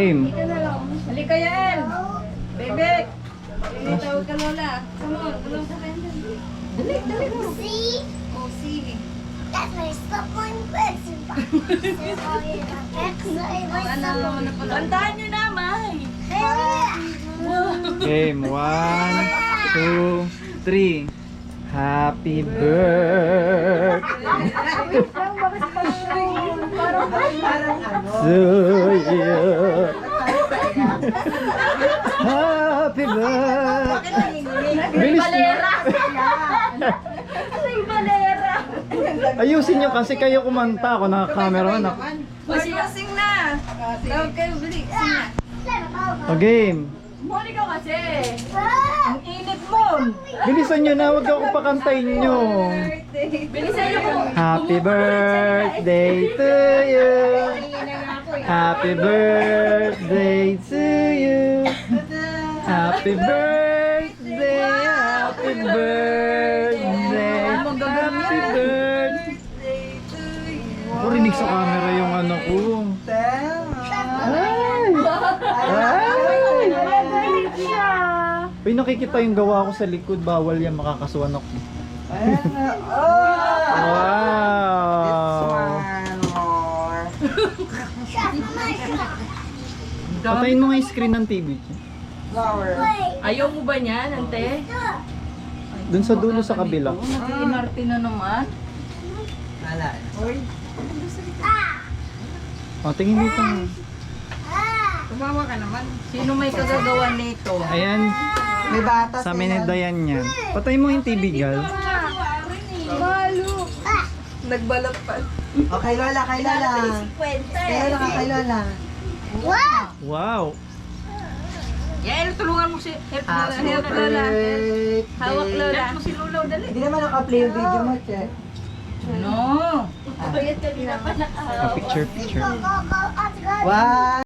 Game. Halika yan. Bebek. Tawag ka Lola. Come on. Tulong sa akin. Dali, dali mo. See? Oh, see. That's my someone person. Kantahan nyo na, May. Game. 1, 2, 3. Happy birthday to you. Happy birthday. Bilis na. Ayusin nyo kasi kayo kumanta. Ako naka-cameraman ako. Sing na. Tawag kayo, bili. Sing na. O game. Muli ka kasi. Ang init mo. Bilisan nyo na. Huwag ako pakantayin nyo. Bilisan nyo kung Happy birthday to you. Happy birthday to you. Happy birthday. Happy birthday. Happy birthday. Rinig sa camera yung ano ko. Ay! Ay, nakikita yung gawa ko sa likod. Bawal yan, makakasuhan ako. Wow! Patayin mo nga yung screen ng TV. ayaw mo ba niyan, ante? Dun sa dulo sa kabila. Nag-iinarte na naman. O, tingin dito. Tumawa ka naman. Sino may kagagawa nito? Ayan, May batas sa amin dayan yan. Patayin mo yung TV, gal. Malo. Nagbalap pa. Okay, Lola, kay Lola. Kay Lola ka, kay Lola. Wow! Yael, tulungan mo si Lola. Happy Lola. birthday. Hawak Lola. Mo si Lolo, dali. Hindi naman naka-play yung video mo, Che. No. Picture, picture. Wow!